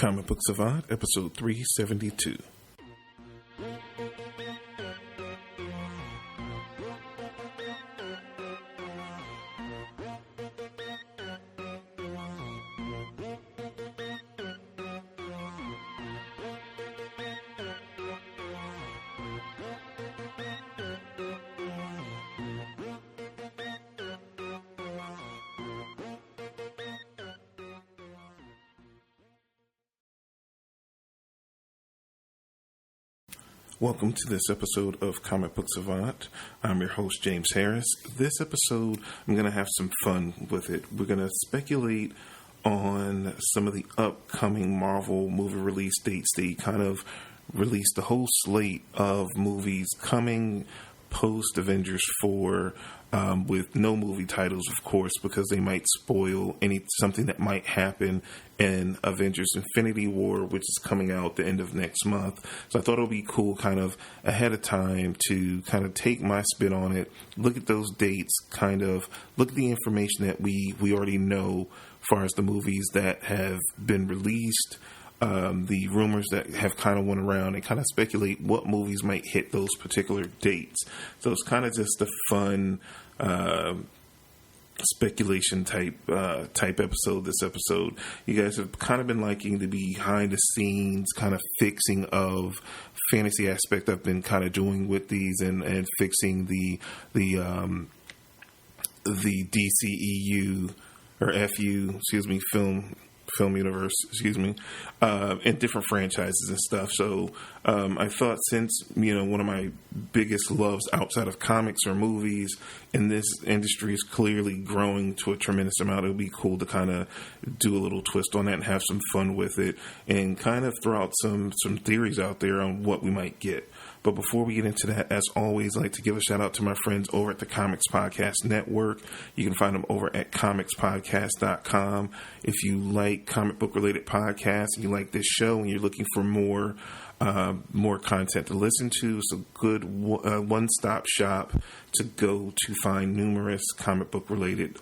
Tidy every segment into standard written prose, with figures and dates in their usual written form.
Comic Book Savant, episode 372. Welcome to this episode of Comic Book Savant. I'm your host, James Harris. This episode, I'm going to have some fun with it. We're going to speculate on some of the upcoming Marvel movie release dates. They kind of released a whole slate of movies coming post Avengers 4 with no movie titles, of course, because they might spoil something that might happen in Avengers Infinity War, which is coming out the end of next month. So I thought it would be cool kind of ahead of time to kind of take my spin on it, look at those dates, kind of look at the information that we already know as far as the movies that have been released, the rumors that have kind of went around, and kind of speculate what movies might hit those particular dates. So it's kind of just a fun speculation type episode. This episode, you guys have kind of been liking the behind the scenes kind of fixing of fantasy aspect I've been kind of doing with these, and fixing the DCEU or FU, film universe, and different franchises and stuff. So I thought, since one of my biggest loves outside of comics or movies, and this industry is clearly growing to a tremendous amount, it would be cool to kind of do a little twist on that and have some fun with it, and kind of throw out some theories out there on what we might get. But before we get into that, as always, I'd like to give a shout out to my friends over at the Comics Podcast Network. You can find them over at comicspodcast.com. If you like comic book related podcasts and you like this show and you're looking for more content to listen to, it's a good one-stop shop to go to find numerous comic book related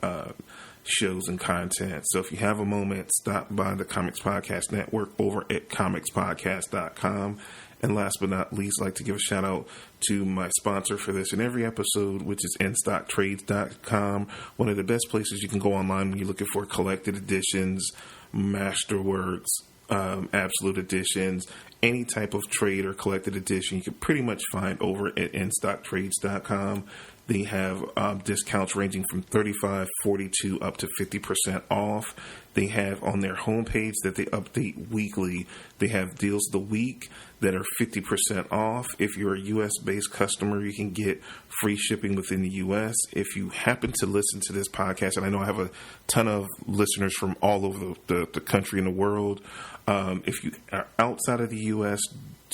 shows and content. So if you have a moment, stop by the Comics Podcast Network over at comicspodcast.com. And last but not least, I'd like to give a shout out to my sponsor for this and every episode, which is InStockTrades.com. One of the best places you can go online when you're looking for collected editions, masterworks, absolute editions, any type of trade or collected edition you can pretty much find over at InStockTrades.com. They have discounts ranging from 35%, 42% up to 50% off. They have on their homepage that they update weekly, they have deals of the week that are 50% off. If you're a U.S.-based customer, you can get free shipping within the U.S. If you happen to listen to this podcast, and I know I have a ton of listeners from all over the country and the world, if you are outside of the U.S.,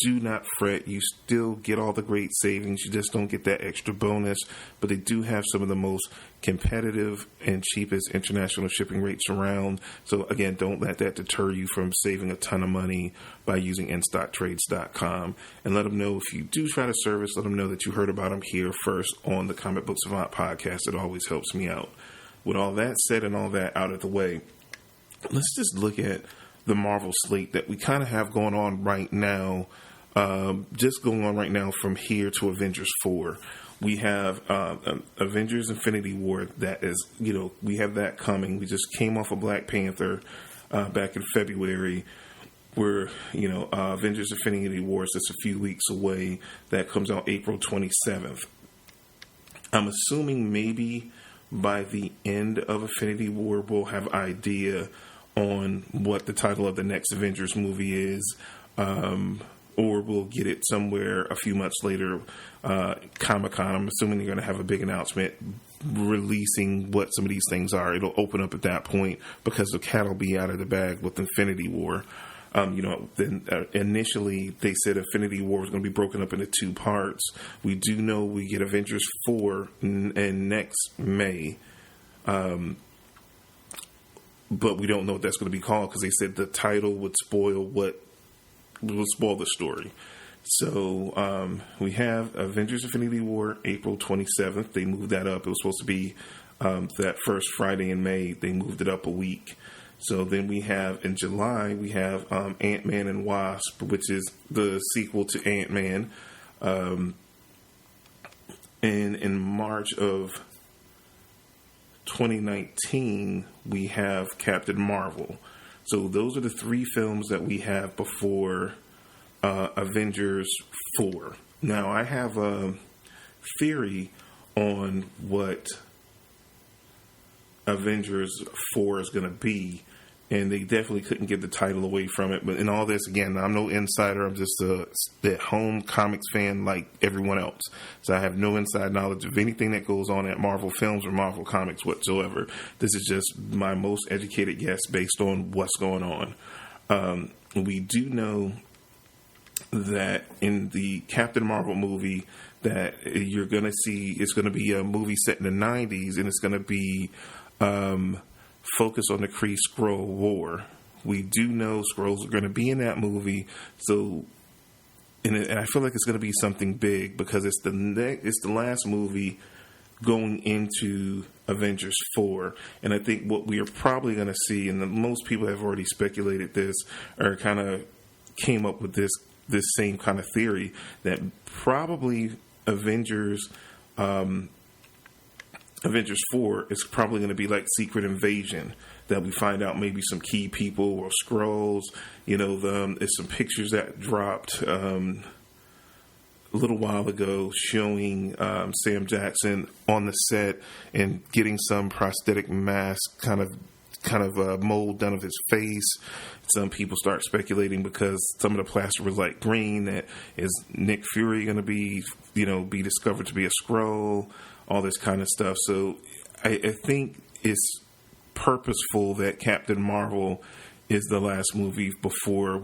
do not fret. You still get all the great savings. You just don't get that extra bonus. But they do have some of the most competitive and cheapest international shipping rates around. So, again, don't let that deter you from saving a ton of money by using InStockTrades.com. And let them know, if you do try to service, let them know that you heard about them here first on the Comic Book Savant podcast. It always helps me out. With all that said and all that out of the way, let's just look at the Marvel slate that we kind of have going on right now. Just going on right now from here to Avengers 4. We have Avengers Infinity War. That is, we have that coming. We just came off of Black Panther back in February, where, Avengers Infinity War is just a few weeks away. That comes out April 27th. I'm assuming maybe by the end of Infinity War, we'll have idea on what the title of the next Avengers movie is. Or we'll get it somewhere a few months later, Comic-Con. I'm assuming they're going to have a big announcement releasing what some of these things are. It'll open up at that point because the cat will be out of the bag with Infinity War. Initially they said Infinity War was going to be broken up into two parts. We do know we get Avengers 4 in next May. But we don't know what that's going to be called, because they said the title would spoil the story. So we have Avengers Infinity War April 27th. They moved that up. It was supposed to be that first Friday in May. They moved it up a week. So then we have in July we have Ant-Man and Wasp, which is the sequel to Ant-Man. And in March of 2019 we have Captain Marvel. So those are the three films that we have before Avengers 4. Now I have a theory on what Avengers 4 is going to be, and they definitely couldn't give the title away from it. But in all this, again, I'm no insider. I'm just a at-home comics fan like everyone else. So I have no inside knowledge of anything that goes on at Marvel Films or Marvel Comics whatsoever. This is just my most educated guess based on what's going on. We do know that in the Captain Marvel movie that you're going to see, it's going to be a movie set in the 90s, and it's going to be focused on the Kree Skrull War. We do know Skrulls are going to be in that movie, so and I feel like it's going to be something big because it's the last movie going into Avengers 4, and I think what we are probably going to see, and most people have already speculated this or kind of came up with this same kind of theory, that probably Avengers 4 is probably going to be like Secret Invasion, that we find out maybe some key people or Skrulls. There's some pictures that dropped a little while ago showing Sam Jackson on the set and getting some prosthetic mask kind of mold done of his face. Some people start speculating because some of the plaster was like green, that is Nick Fury going to be discovered to be a Skrull, all this kind of stuff. So I think it's purposeful that Captain Marvel is the last movie before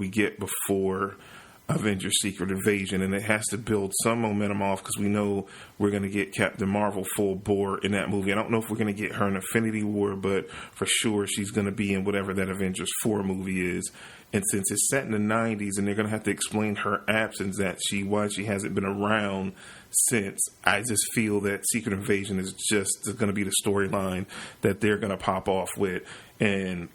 Avengers Secret Invasion, and it has to build some momentum off because we know we're going to get Captain Marvel full bore in that movie. I don't know if we're going to get her in Infinity War, but for sure she's going to be in whatever that Avengers 4 movie is. And since it's set in the 90s and they're going to have to explain her absence, why she hasn't been around since, I just feel that Secret Invasion is just going to be the storyline that they're going to pop off with. And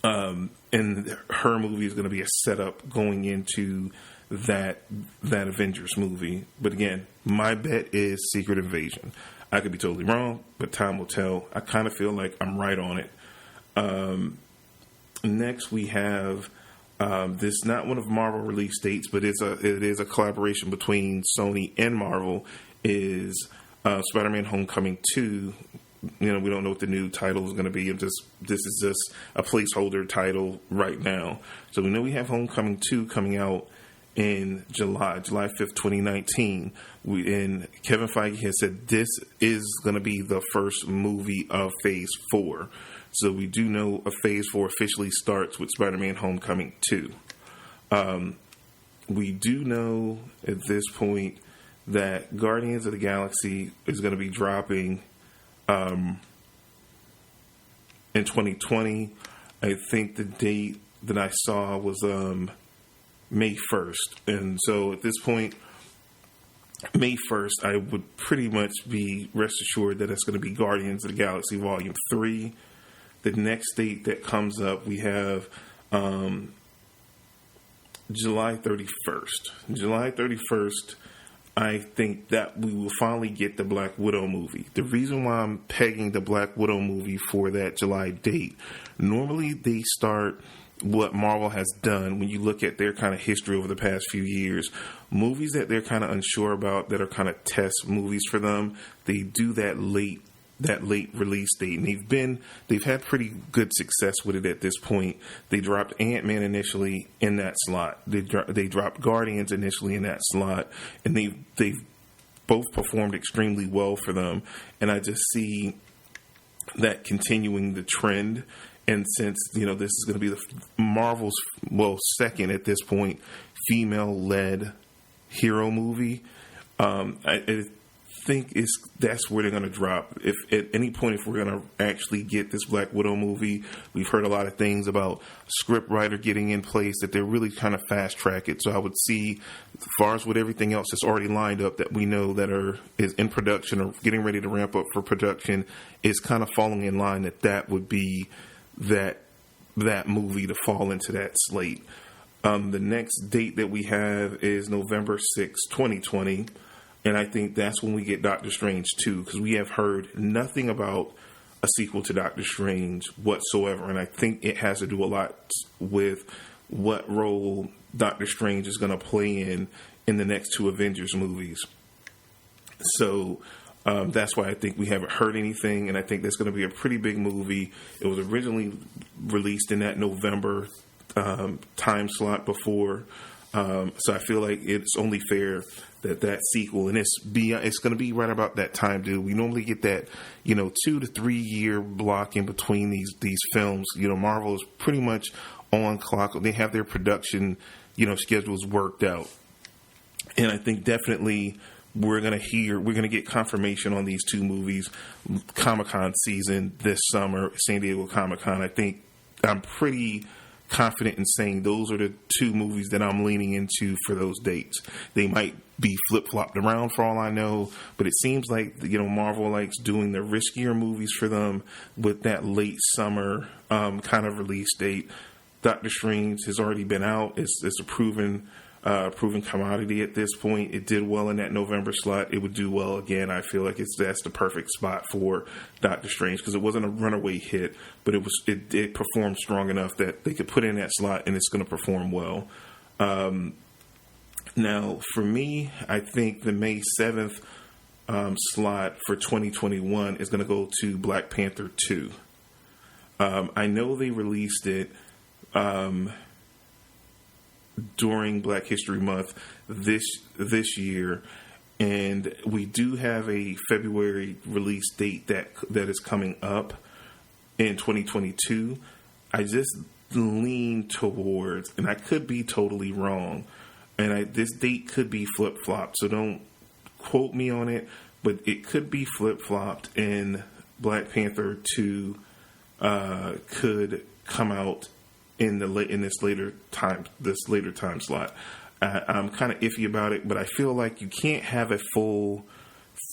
her movie is going to be a setup going into that Avengers movie. But again, my bet is Secret Invasion. I could be totally wrong, but time will tell. I kind of feel like I'm right on it. Next, we have this, not one of Marvel release dates, but it is a collaboration between Sony and Marvel. Is Spider-Man: Homecoming 2. We don't know what the new title is going to be. This is just a placeholder title right now. So we know we have Homecoming 2 coming out in July 5th, 2019. And Kevin Feige has said this is going to be the first movie of Phase 4. So we do know a Phase 4 officially starts with Spider-Man: Homecoming 2. We do know at this point that Guardians of the Galaxy is going to be dropping in 2020. I think the date that I saw was May 1st. And so at this point, May 1st, I would pretty much be rest assured that it's going to be Guardians of the Galaxy Volume 3. The next date that comes up, we have July 31st. July 31st, I think that we will finally get the Black Widow movie. The reason why I'm pegging the Black Widow movie for that July date, normally they start what Marvel has done when you look at their kind of history over the past few years. Movies that they're kind of unsure about, that are kind of test movies for them, they do that late release date, and they've had pretty good success with it at this point. They dropped Ant-Man initially in that slot. They dropped Guardians initially in that slot, and they've both performed extremely well for them. And I just see that continuing the trend. And since this is going to be the Marvel's second at this point female-led hero movie, I think that's where they're going to drop. If at any point, if we're going to actually get this Black Widow movie, we've heard a lot of things about script writer getting in place, that they're really kind of fast track it. So I would see, as far as with everything else that's already lined up that we know that is in production or getting ready to ramp up for production, is kind of falling in line, that would be that that movie to fall into that slate. The next date that we have is November 6th, 2020. And I think that's when we get Doctor Strange 2, because we have heard nothing about a sequel to Doctor Strange whatsoever. And I think it has to do a lot with what role Doctor Strange is going to play in the next two Avengers movies. So that's why I think we haven't heard anything, and I think that's going to be a pretty big movie. It was originally released in that November time slot before, so I feel like it's only fair that sequel, and it's going to be right about that time, dude. We normally get that 2 to 3 year block in between these films. Marvel is pretty much on clock. They have their production schedules worked out, and I think definitely we're going to get confirmation on these two movies. Comic-Con season this summer, San Diego Comic-Con. I think I'm pretty confident in saying those are the two movies that I'm leaning into for those dates. They might be flip-flopped around for all I know, but it seems like Marvel likes doing the riskier movies for them with that late summer kind of release date. Doctor Strange has already been out. It's a proven commodity at this point. It did well in that November slot. It would do well again. I feel like that's the perfect spot for Doctor Strange, because it wasn't a runaway hit, but it performed strong enough that they could put in that slot and it's going to perform well. Now, for me, I think the May 7th slot for 2021 is going to go to Black Panther 2. I know they released it during Black History Month this year, and we do have a February release date that is coming up in 2022. I just lean towards, and I could be totally wrong, and this date could be flip-flopped, so don't quote me on it, but it could be flip-flopped, and Black Panther 2 could come out in this later time slot. I'm kind of iffy about it, but I feel like you can't have a full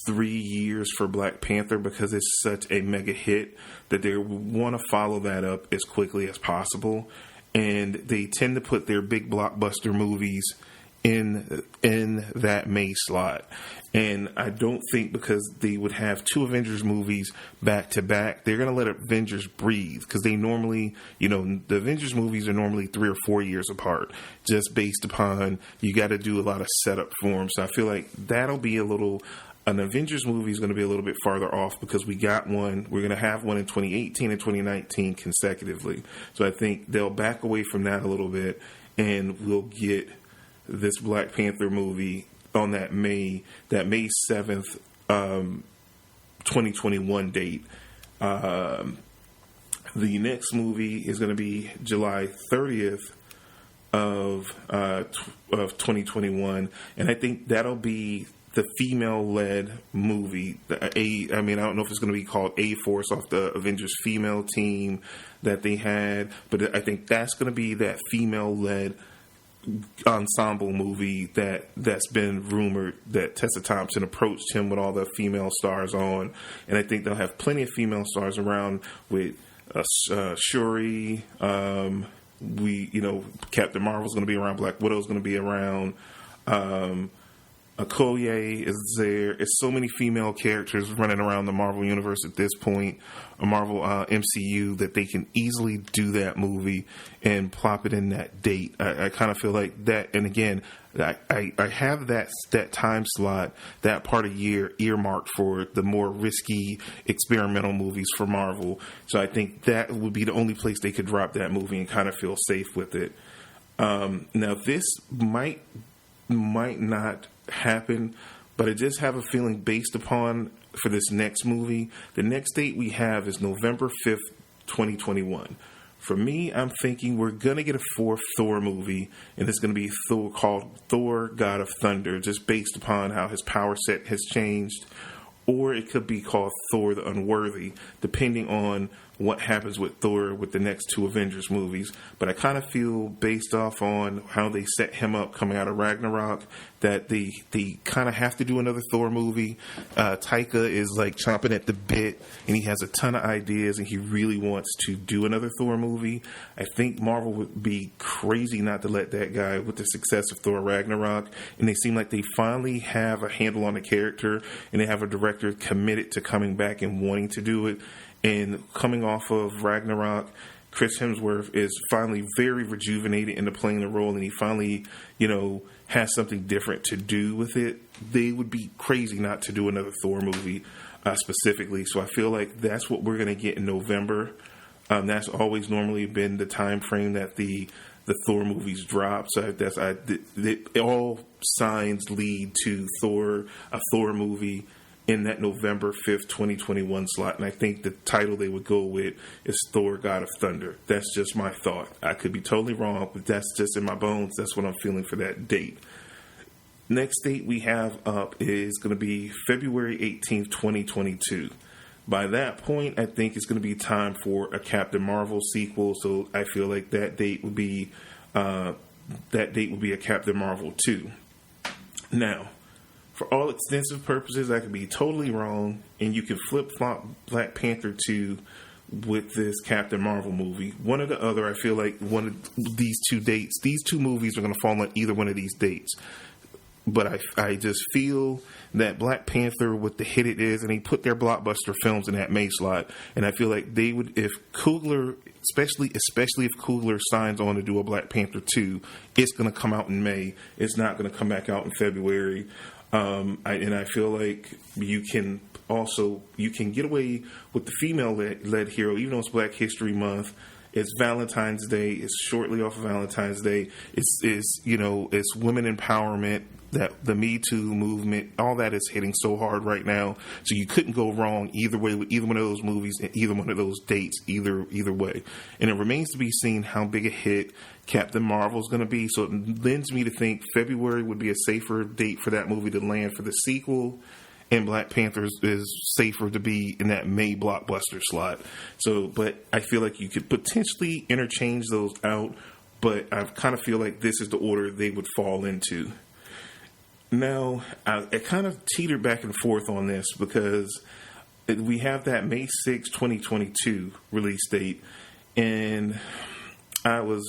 3 years for Black Panther because it's such a mega hit that they want to follow that up as quickly as possible, and they tend to put their big blockbuster movies in that May slot. And I don't think, because they would have two Avengers movies back to back, they're going to let Avengers breathe, because they normally, the Avengers movies are normally 3 or 4 years apart, just based upon you got to do a lot of setup for them. So I feel like that'll be an Avengers movie is going to be a little bit farther off, because we're going to have one in 2018 and 2019 consecutively. So I think they'll back away from that a little bit, and we'll get this Black Panther movie on that May 7th, 2021 date. The next movie is going to be July 30th of 2021, and I think that'll be the female-led movie. I don't know if it's going to be called A-Force off the Avengers female team that they had, but I think that's going to be that female-led ensemble movie that's been rumored that Tessa Thompson approached him with all the female stars on, and I think they'll have plenty of female stars around with Shuri. Captain Marvel's going to be around. Black Widow's going to be around. Okoye is there. It's so many female characters running around the Marvel Universe at this point, a Marvel MCU, that they can easily do that movie and plop it in that date. I kind of feel like that. And again, I have that time slot, that part of year earmarked for the more risky experimental movies for Marvel. So I think that would be the only place they could drop that movie and kind of feel safe with it. Now, this might not happen, but I just have a feeling based upon for this next movie, the next date we have is November 5th, 2021. For me, I'm thinking we're going to get a fourth Thor movie, and it's going to be called Thor, God of Thunder, just based upon how his power set has changed. Or it could be called Thor the Unworthy, depending on what happens with Thor with the next two Avengers movies. But I kind of feel, based off on how they set him up coming out of Ragnarok, that they kind of have to do another Thor movie. Taika is like chomping at the bit, and he has a ton of ideas, and he really wants to do another Thor movie. I think Marvel would be crazy not to let that guy, with the success of Thor Ragnarok, and they seem like they finally have a handle on the character, and they have a director committed to coming back and wanting to do it. And coming off of Ragnarok, Chris Hemsworth is finally very rejuvenated into playing the role, and he finally, has something different to do with it. They would be crazy not to do another Thor movie specifically. So I feel like that's what we're going to get in November. That's always normally been the time frame that the Thor movies drop. So all signs lead to a Thor movie in that November 5th, 2021 slot. And I think the title they would go with is Thor, God of Thunder. That's just my thought. I could be totally wrong, but that's just in my bones. That's what I'm feeling for that date. Next date we have up is going to be February 18th, 2022. By that point, I think it's going to be time for a Captain Marvel sequel. So I feel like that date would be a Captain Marvel 2. Now, for all extensive purposes, I could be totally wrong, and you can flip-flop Black Panther 2 with this Captain Marvel movie. One or the other, I feel like one of these two dates, these two movies are going to fall on either one of these dates. But I just feel that Black Panther, with the hit it is, and they put their blockbuster films in that May slot, and I feel like they would, if Coogler, especially if Coogler signs on to do a Black Panther 2, it's going to come out in May. It's not going to come back out in February. I feel like you can get away with the female-led hero, even though it's Black History Month. It's Valentine's Day. It's shortly off of Valentine's Day. It's women empowerment. That the Me Too movement, all that is hitting so hard right now. So you couldn't go wrong either way with either one of those movies and either one of those dates, either way. And it remains to be seen how big a hit Captain Marvel is going to be. So it lends me to think February would be a safer date for that movie to land for the sequel, and Black Panther is safer to be in that May blockbuster slot. So, but I feel like you could potentially interchange those out, but I kind of feel like this is the order they would fall into. Now, I kind of teetered back and forth on this because we have that May 6, 2022 release date, and I was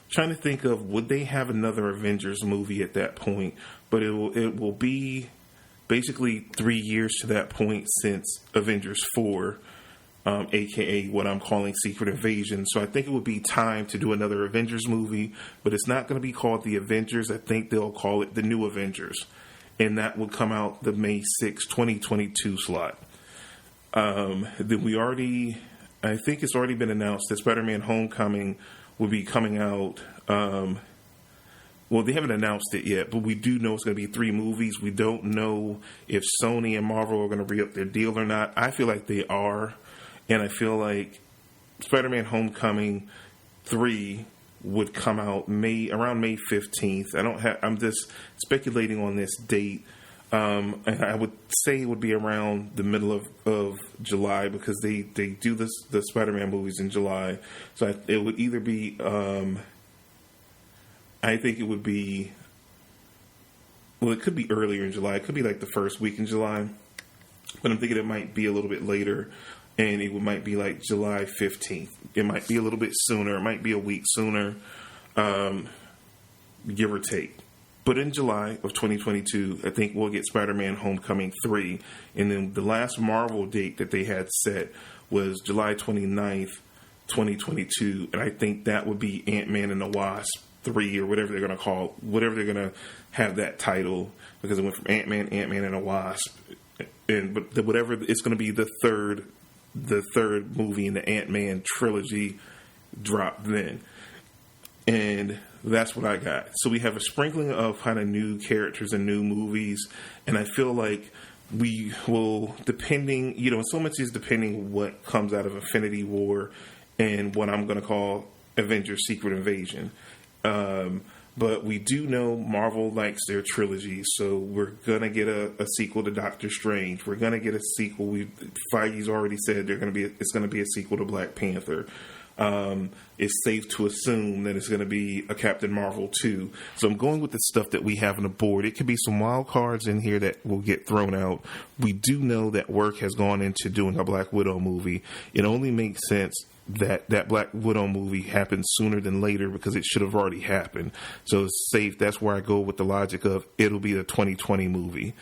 trying to think of, would they have another Avengers movie at that point? But it will be basically 3 years to that point since Avengers 4, aka what I'm calling Secret Invasion. So I think it would be time to do another Avengers movie, but it's not going to be called The Avengers. I think they'll call it The New Avengers, and that will come out the May 6, 2022 slot. Then I think it's already been announced that Spider-Man Homecoming will be coming out. Well, they haven't announced it yet, but we do know it's going to be 3 movies. We don't know if Sony and Marvel are going to re-up their deal or not. I feel like they are. And I feel like Spider-Man Homecoming 3 would come out around May 15th. I'm just speculating on this date. And I would say it would be around the middle of July, because they do the Spider-Man movies in July. So it would either be, I think it would be, well, it could be earlier in July. It could be like the first week in July. But I'm thinking it might be a little bit later. And it might be like July 15th. It might be a little bit sooner. It might be a week sooner, give or take. But in July of 2022, I think we'll get Spider-Man Homecoming 3. And then the last Marvel date that they had set was July 29th, 2022. And I think that would be Ant-Man and the Wasp 3, or whatever they're going to have that title. Because it went from Ant-Man and the Wasp. But whatever, it's going to be the third movie in the Ant-Man trilogy dropped then. And that's what I got. So we have a sprinkling of kind of new characters and new movies. And I feel like we will, depending, so much is depending what comes out of Infinity War and what I'm going to call Avengers Secret Invasion. But we do know Marvel likes their trilogy, so we're gonna get a sequel to Doctor Strange. We're gonna get a sequel. Feige's already said it's gonna be a sequel to Black Panther. It's safe to assume that it's going to be a Captain Marvel 2. So I'm going with the stuff that we have on the board. It could be some wild cards in here that will get thrown out. We do know that work has gone into doing a Black Widow movie. It only makes sense that Black Widow movie happens sooner than later because it should have already happened. So it's safe. That's where I go with the logic of it'll be a 2020 movie.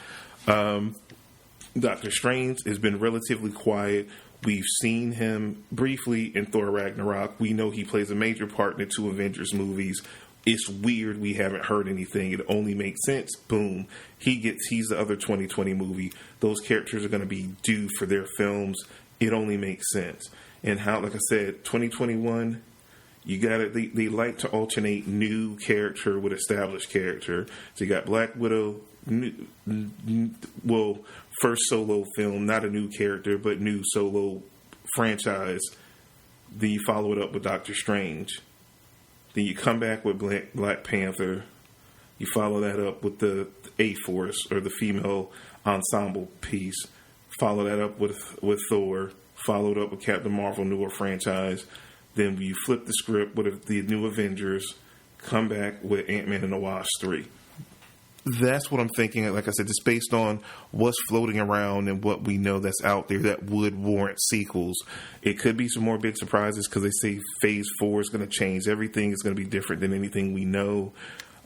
Doctor Strange has been relatively quiet. We've seen him briefly in Thor Ragnarok. We know he plays a major part in the 2 Avengers movies. It's weird we haven't heard anything. It only makes sense. Boom. He's the other 2020 movie. Those characters are going to be due for their films. It only makes sense. And how, like I said, 2021, you got it. They like to alternate new character with established character. So you got Black Widow, first solo film, not a new character, but new solo franchise. Then you follow it up with Doctor Strange. Then you come back with Black Panther. You follow that up with the A-Force, or the female ensemble piece. Follow that up with Thor. Followed up with Captain Marvel, newer franchise. Then you flip the script with the new Avengers. Come back with Ant-Man and the Wasp 3. That's what I'm thinking. Like I said, just based on what's floating around and what we know that's out there that would warrant sequels. It could be some more big surprises because they say Phase 4 is going to change. Everything is going to be different than anything we know.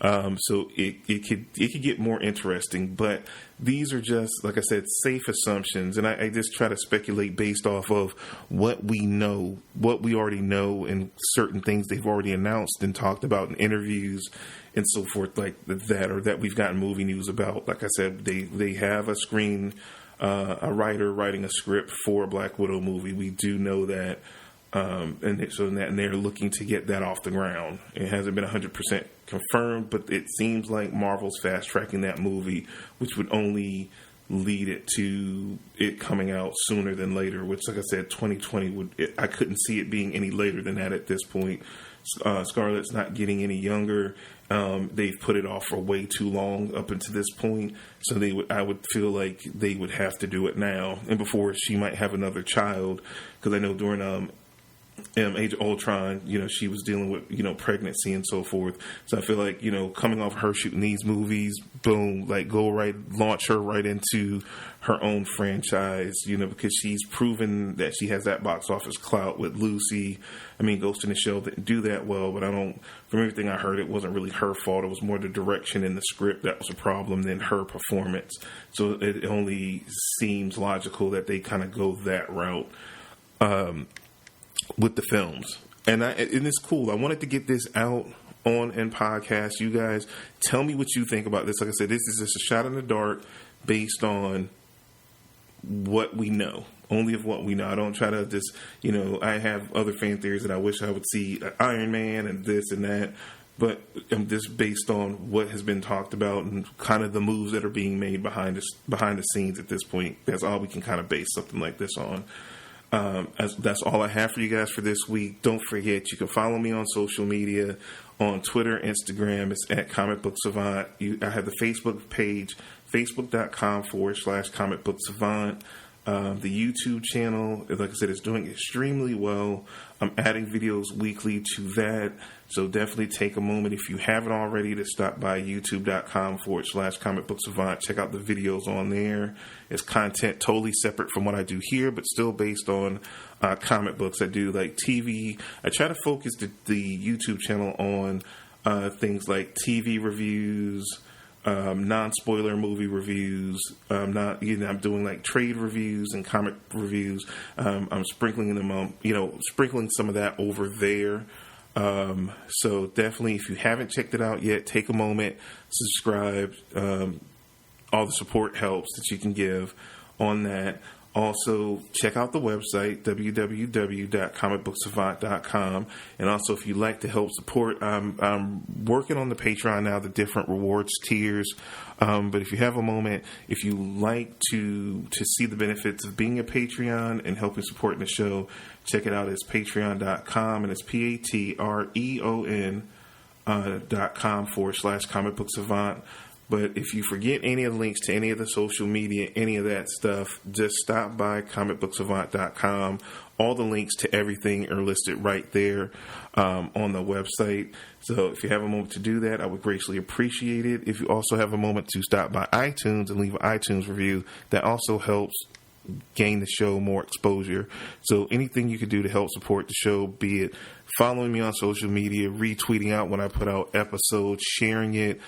So it could get more interesting. But these are just, like I said, safe assumptions. And I just try to speculate based off of what we know, what we already know, and certain things they've already announced and talked about in interviews and so forth, like that, or that we've gotten movie news about. Like I said, they have a writer writing a script for a Black Widow movie. We do know that. And they're looking to get that off the ground. It hasn't been 100% confirmed, but it seems like Marvel's fast tracking that movie, which would only lead it to it coming out sooner than later. Which, like I said, 2020 I couldn't see it being any later than that at this point. Scarlett's not getting any younger. They've put it off for way too long up until this point. So I would feel like they would have to do it now, and before she might have another child, because I know during Age of Ultron, she was dealing with, pregnancy and so forth. So I feel like, coming off her shooting these movies, boom, like launch her right into her own franchise, because she's proven that she has that box office clout with Lucy. I mean, Ghost in the Shell didn't do that well, but from everything I heard, it wasn't really her fault. It was more the direction in the script that was a problem than her performance. So it only seems logical that they kind of go that route. With the films, and it's cool. I wanted to get this out in podcast. You guys, tell me what you think about this. Like I said, this is just a shot in the dark based on what we know, only of what we know. I don't try to just, I have other fan theories that I wish I would see Iron Man and this and that, but I'm just based on what has been talked about and kind of the moves that are being made behind the scenes at this point. That's all we can kind of base something like this on. That's all I have for you guys for this week. Don't forget, you can follow me on social media, on Twitter, Instagram. It's at Comic Book Savant. I have the Facebook page, facebook.com/Comic Book Savant. The YouTube channel, like I said, is doing extremely well. I'm adding videos weekly to that. So definitely take a moment, if you haven't already, to stop by youtube.com/Comic Book Savant. Check out the videos on there. It's content totally separate from what I do here, but still based on comic books. I do like TV. I try to focus the YouTube channel on things like TV reviews, non-spoiler movie reviews. I'm doing like trade reviews and comic reviews. I'm sprinkling them, sprinkling some of that over there. So definitely, if you haven't checked it out yet, take a moment, subscribe. All the support helps that you can give on that. Also, check out the website, www.comicbooksavant.com. And also, if you'd like to help support, I'm working on the Patreon now, the different rewards tiers. But if you have a moment, if you like to see the benefits of being a Patreon and helping support the show, check it out. It's patreon.com, and it's Patreon. .com/comic book savant. But if you forget any of the links to any of the social media, any of that stuff, just stop by comicbooksavant.com. All the links to everything are listed right there on the website. So if you have a moment to do that, I would greatly appreciate it. If you also have a moment to stop by iTunes and leave an iTunes review, that also helps gain the show more exposure. So anything you can do to help support the show, be it following me on social media, retweeting out when I put out episodes, sharing it,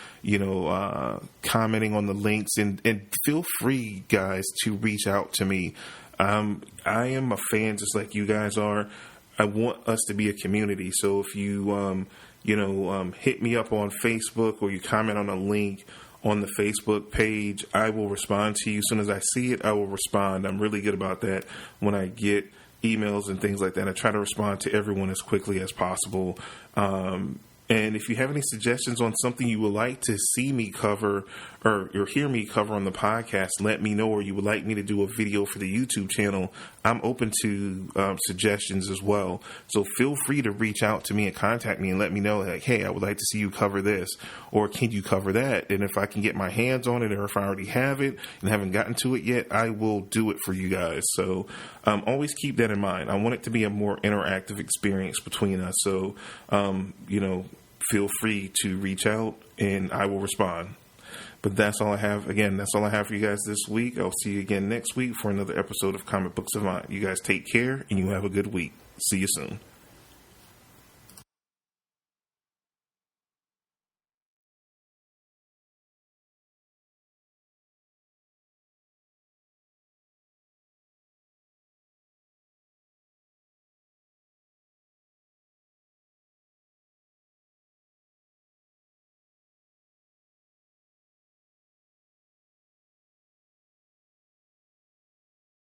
commenting on the links, and feel free, guys, to reach out to me. I am a fan just like you guys are. I want us to be a community. So if you, hit me up on Facebook or you comment on a link on the Facebook page, I will respond to you. As soon as I see it, I will respond. I'm really good about that. When I get emails and things like that, I try to respond to everyone as quickly as possible. And if you have any suggestions on something you would like to see me cover or hear me cover on the podcast, let me know, or you would like me to do a video for the YouTube channel, I'm open to suggestions as well. So feel free to reach out to me and contact me and let me know, like, hey, I would like to see you cover this, or can you cover that? And if I can get my hands on it, or if I already have it and haven't gotten to it yet, I will do it for you guys. So always keep that in mind. I want it to be a more interactive experience between us. So, feel free to reach out and I will respond. But that's all I have. Again, that's all I have for you guys this week. I'll see you again next week for another episode of Comic Book Savant. You guys take care and you have a good week. See you soon.